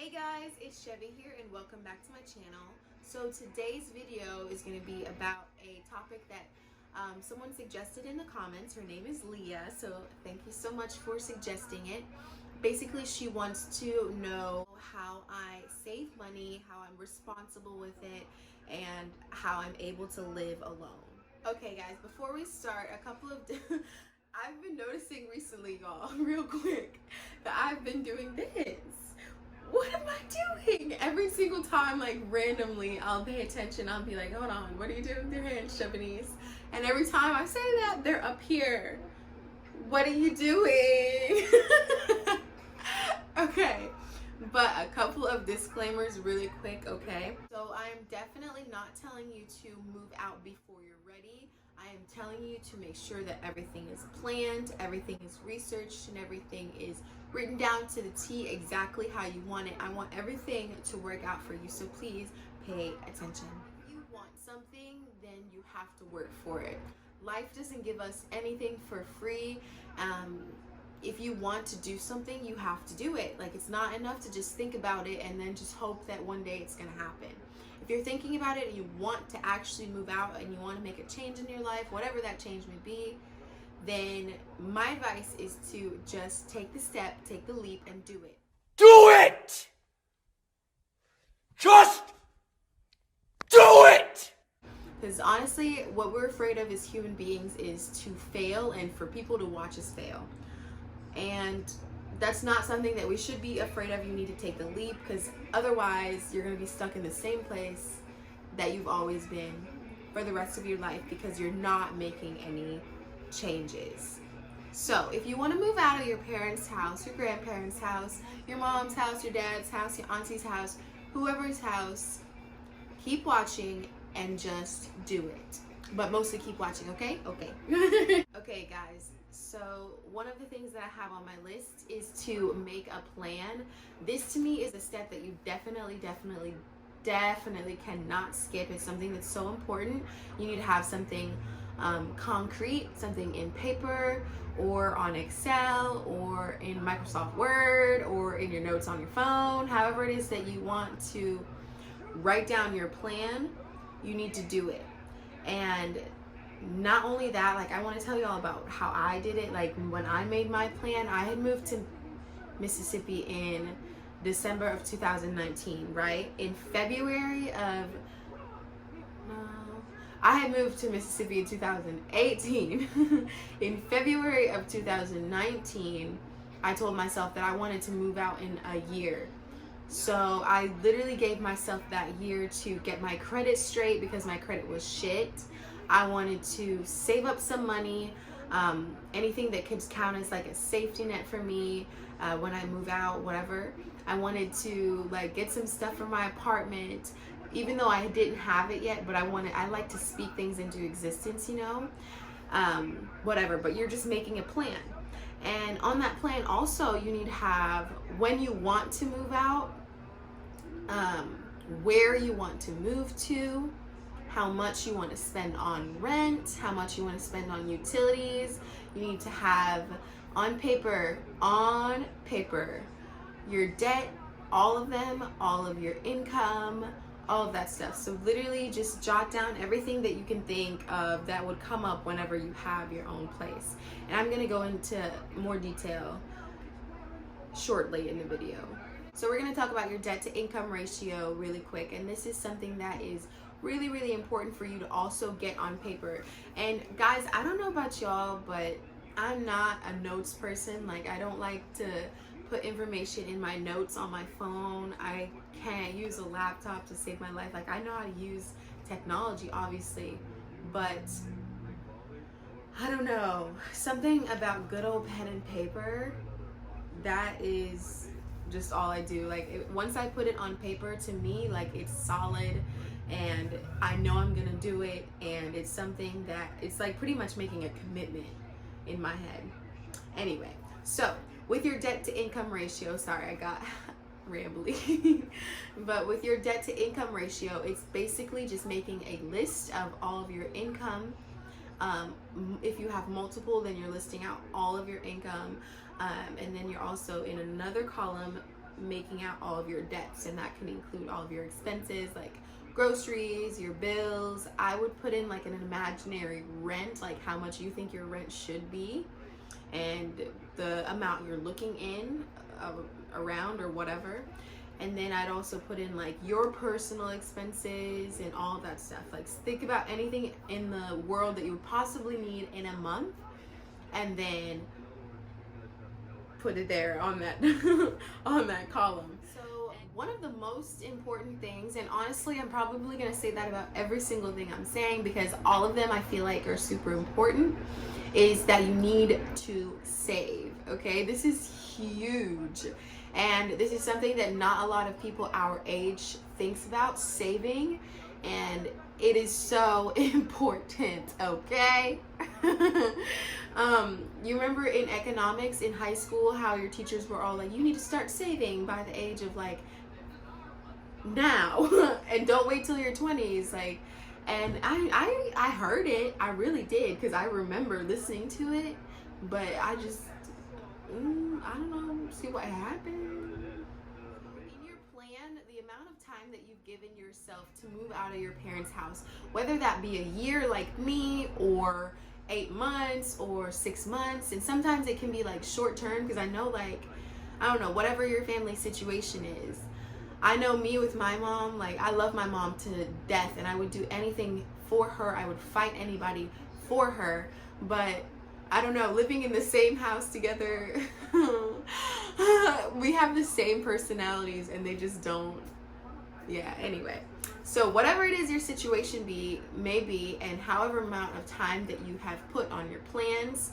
Hey guys, it's Chevy here and welcome back to my channel. So today's video is going to be about a topic that someone suggested in the comments. Her name is Leah, so thank you so much for suggesting it. Basically, she wants to know how I save money, how I'm responsible with it, and how I'm able to live alone. Okay guys, before we start, a couple of I've been noticing recently, y'all, real quick, that I've been doing this. What am I doing? Every single time, like randomly, I'll pay attention. I'll be like, hold on, what are you doing with your hands, Japanese? And every time I say that, they're up here. What are you doing? Okay, but a couple of disclaimers really quick, okay? So I am definitely not telling you to move out before you're ready. I am telling you to make sure that everything is planned, everything is researched, and everything is written down to the T exactly how you want it. I want everything to work out for you, so please pay attention. If you want something, then you have to work for it. Life doesn't give us anything for free. If you want to do something, you have to do it. Like, it's not enough to just think about it and then just hope that one day it's gonna happen. If you're thinking about it and you want to actually move out and you want to make a change in your life, whatever that change may be, then my advice is to just take the step, take the leap, and do it. Do it! Just do it! Because honestly, what we're afraid of as human beings is to fail and for people to watch us fail. And that's not something that we should be afraid of. You need to take the leap, because otherwise you're going to be stuck in the same place that you've always been for the rest of your life because you're not making any changes. So if you want to move out of your parents' house, your grandparents' house, your mom's house, your dad's house, your auntie's house, whoever's house, keep watching and just do it. But mostly keep watching, okay? Okay. Okay, guys. So one of the things that I have on my list is to make a plan. This to me is a step that you definitely cannot skip. It's something that's so important. You need to have something concrete, something in paper or on Excel or in Microsoft Word or in your notes on your phone. However it is that you want to write down your plan, you need to do it. And not only that, like, I want to tell you all about how I did it. Like, when I made my plan, I had moved to Mississippi in December of 2019, right? In February of, I had moved to Mississippi in 2018. In February of 2019, I told myself that I wanted to move out in a year. So I literally gave myself that year to get my credit straight because my credit was shit. I wanted to save up some money, anything that could count as like a safety net for me when I move out, whatever. I wanted to like get some stuff for my apartment, even though I didn't have it yet, but I like to speak things into existence, you know, whatever, but you're just making a plan. And on that plan also, you need to have when you want to move out, where you want to move to, how much you want to spend on rent, how much you want to spend on utilities. You need to have on paper, your debt, all of them, all of your income, all of that stuff. So literally just jot down everything that you can think of that would come up whenever you have your own place. And I'm going to go into more detail shortly in the video. So we're going to talk about your debt to income ratio really quick. And this is something that is really important for you to also get on paper. And guys, I don't know about y'all, but I'm not a notes person. Like, I don't like to put information in my notes on my phone. I can't use a laptop to save my life. Like, I know how to use technology, obviously, but I don't know, something about good old pen and paper, that is just all I do. Like, once I put it on paper, to me, like, it's solid and I know I'm gonna do it, and it's something that it's like pretty much making a commitment in my head. Anyway, so with your debt to income ratio, sorry, I got rambly, but with your debt to income ratio, it's basically just making a list of all of your income. If you have multiple, then you're listing out all of your income, and then you're also in another column making out all of your debts, and that can include all of your expenses like groceries, your bills. I would put in like an imaginary rent, like how much you think your rent should be and the amount you're looking in around or whatever. And then I'd also put in like your personal expenses and all that stuff. Like think about anything in the world that you would possibly need in a month, and then put it there on that on that column. So one of the most important things, and honestly I'm probably going to say that about every single thing I'm saying because all of them I feel like are super important, is that you need to save. Okay, this is huge, and this is something that not a lot of people our age thinks about, saving, and it is so important. Okay. You remember in economics in high school how your teachers were all like, you need to start saving by the age of like now and don't wait till your 20s, like, and I heard it, I really did, because I remember listening to it, but I just I don't know, see what happened. In your plan, the amount of time that you've given yourself to move out of your parents' house, whether that be a year like me, or 8 months, or 6 months, and sometimes it can be like short term, because I know, like, I don't know, whatever your family situation is. I know me with my mom, like, I love my mom to death and I would do anything for her. I would fight anybody for her, but I don't know, living in the same house together, we have the same personalities and they just don't, yeah, anyway. So whatever it is your situation may be, and however amount of time that you have put on your plans,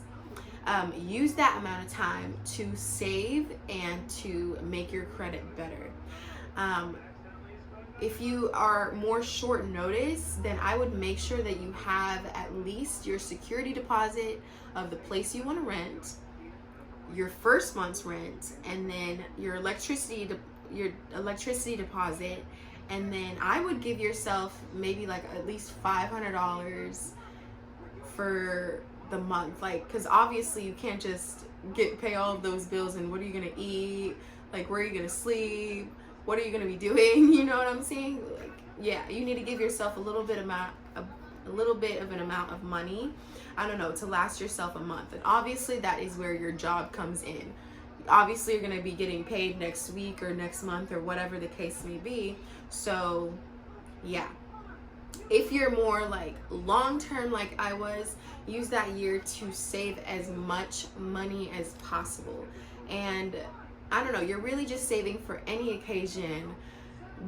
use that amount of time to save and to make your credit better. If you are more short notice, then I would make sure that you have at least your security deposit of the place you want to rent, your first month's rent, and then your electricity deposit, and then I would give yourself maybe like at least $500 for the month, like, because obviously you can't just pay all of those bills, and what are you gonna eat, like where are you gonna sleep, what are you gonna be doing, you know what I'm saying? Like, yeah, you need to give yourself a little bit of an amount of money, I don't know, to last yourself a month. And obviously that is where your job comes in. Obviously you're going to be getting paid next week or next month or whatever the case may be. So yeah, if you're more like long term like I was, use that year to save as much money as possible. And I don't know, you're really just saving for any occasion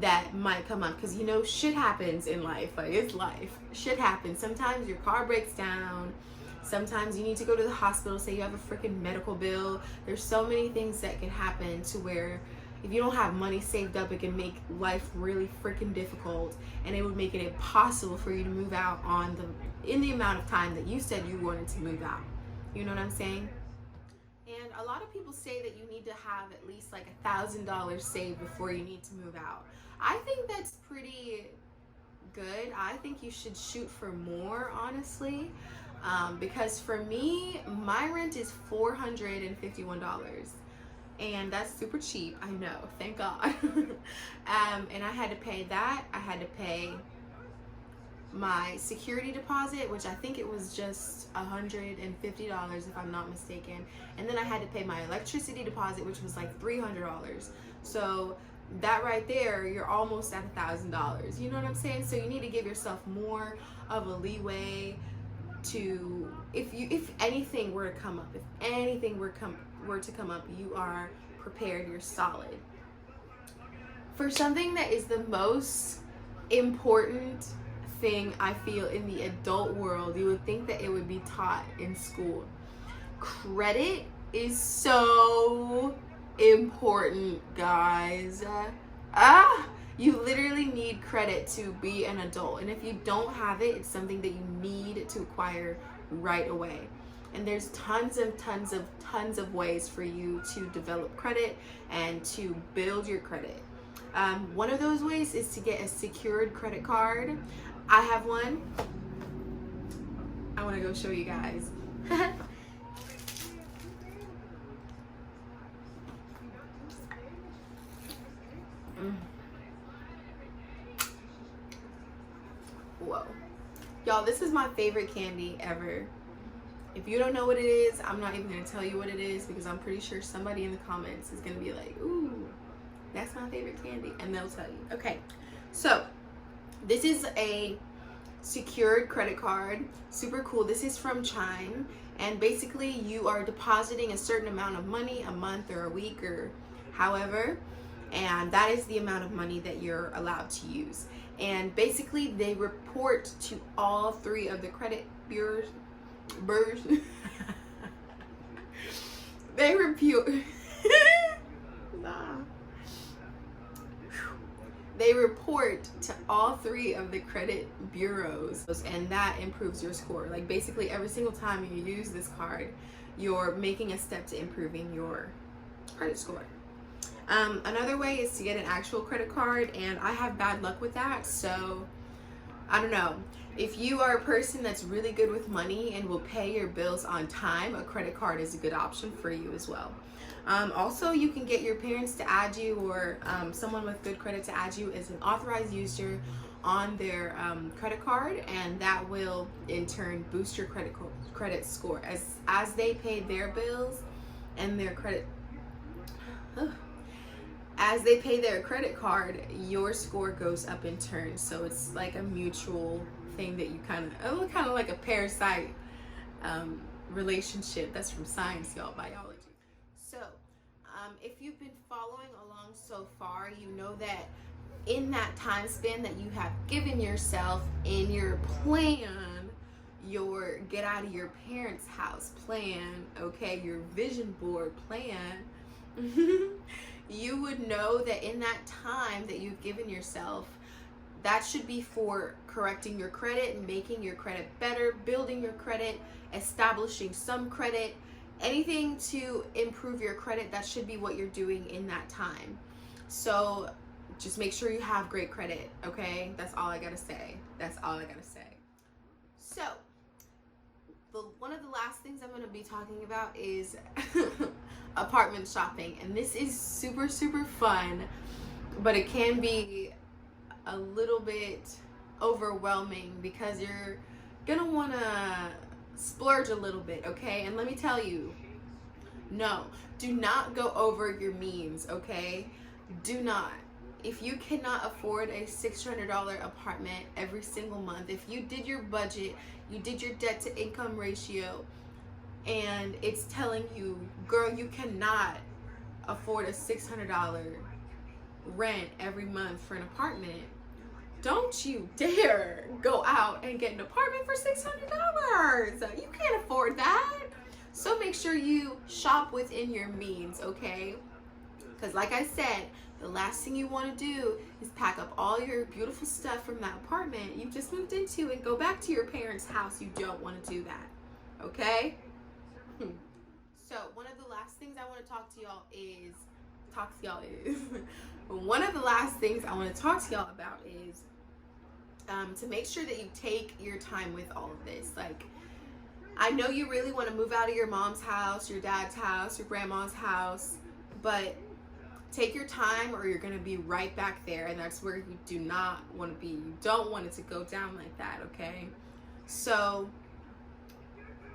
that might come up, because you know shit happens in life. Like, it's life, shit happens. Sometimes your car breaks down, sometimes you need to go to the hospital, say you have a freaking medical bill. There's so many things that can happen to where if you don't have money saved up, it can make life really freaking difficult, and it would make it impossible for you to move out in the amount of time that you said you wanted to move out. You know what I'm saying? And a lot of people say that you need to have at least like $1,000 saved before you need to move out. I think that's pretty good. I think you should shoot for more, honestly, because for me, my rent is $451, and that's super cheap. I know, thank God. And I had to pay that. I had to pay my security deposit, which I think it was just $150 if I'm not mistaken, and then I had to pay my electricity deposit, which was like $300. So that right there, you're almost at $1,000. You know what I'm saying? So you need to give yourself more of a leeway to, if anything were to come up, were to come up, you are prepared, you're solid. For something that is the most important thing I feel in the adult world, you would think that it would be taught in school. Credit is so important, guys. You literally need credit to be an adult, and if you don't have it, it's something that you need to acquire right away. And there's tons of ways for you to develop credit and to build your credit. One of those ways is to get a secured credit card. I have one. I want to go show you guys. Whoa. Y'all, this is my favorite candy ever. If you don't know what it is, I'm not even going to tell you what it is, because I'm pretty sure somebody in the comments is going to be like, ooh, that's my favorite candy. And they'll tell you. Okay, so this is a secured credit card. Super cool. This is from Chime. And basically you are depositing a certain amount of money a month or a week or however. And that is the amount of money that you're allowed to use. And basically they report to all three of the credit bureaus. They report They report to all three of the credit bureaus, and that improves your score. Like basically every single time you use this card, you're making a step to improving your credit score. Another way is to get an actual credit card, and I have bad luck with that, so I don't know. If you are a person that's really good with money and will pay your bills on time, a credit card is a good option for you as well. Also, you can get your parents to add you, or someone with good credit to add you as an authorized user on their credit card, and that will in turn boost your credit score as they pay their bills and their credit. As they pay their credit card, your score goes up in turn. So it's like a mutual thing that you kind of like a parasite relationship. That's from science, y'all, biology. So if you've been following along so far, you know that in that time span that you have given yourself in your plan, your get out of your parents' house plan, okay, your vision board plan, you would know that in that time that you've given yourself, that should be for correcting your credit and making your credit better, building your credit, establishing some credit, anything to improve your credit. That should be what you're doing in that time. So just make sure you have great credit, okay? That's all I gotta say. That's all I gotta say. So one of the last things I'm going to be talking about is apartment shopping, and this is super fun, but it can be a little bit overwhelming because you're gonna want to splurge a little bit, okay? And let me tell you, no, do not go over your means, okay? Do not. If you cannot afford a $600 apartment every single month, if you did your budget, you did your debt to income ratio, and it's telling you, girl, you cannot afford a $600 rent every month for an apartment, don't you dare go out and get an apartment for $600. You can't afford that. So make sure you shop within your means, okay? Because like I said, the last thing you want to do is pack up all your beautiful stuff from that apartment you just moved into and go back to your parents' house. You don't want to do that, okay? So one of the last things I want to talk to y'all one of the last things I want to talk to y'all about is to make sure that you take your time with all of this. Like, I know you really want to move out of your mom's house, your dad's house, your grandma's house, but take your time or you're going to be right back there, and that's where you do not want to be. You don't want it to go down like that, okay? So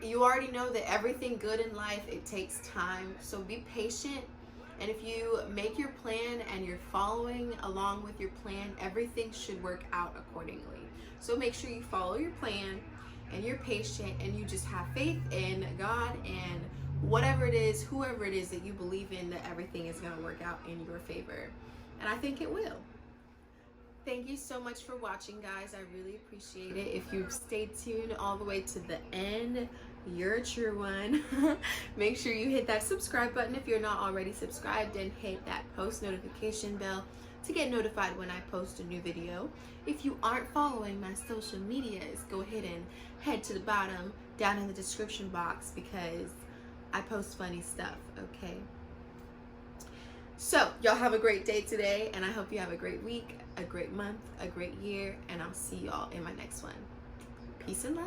you already know that everything good in life, it takes time. So be patient, and if you make your plan and you're following along with your plan, everything should work out accordingly. So make sure you follow your plan and you're patient and you just have faith in God and whatever it is, whoever it is that you believe in, that everything is going to work out in your favor. And I think it will. Thank you so much for watching, guys. I really appreciate it. If you've stayed tuned all the way to the end, you're a true one. Make sure you hit that subscribe button if you're not already subscribed, and hit that post notification bell to get notified when I post a new video. If you aren't following my social medias, go ahead and head to the bottom down in the description box, because I post funny stuff, okay? So, y'all have a great day today, and I hope you have a great week, a great month, a great year, and I'll see y'all in my next one. Peace and love.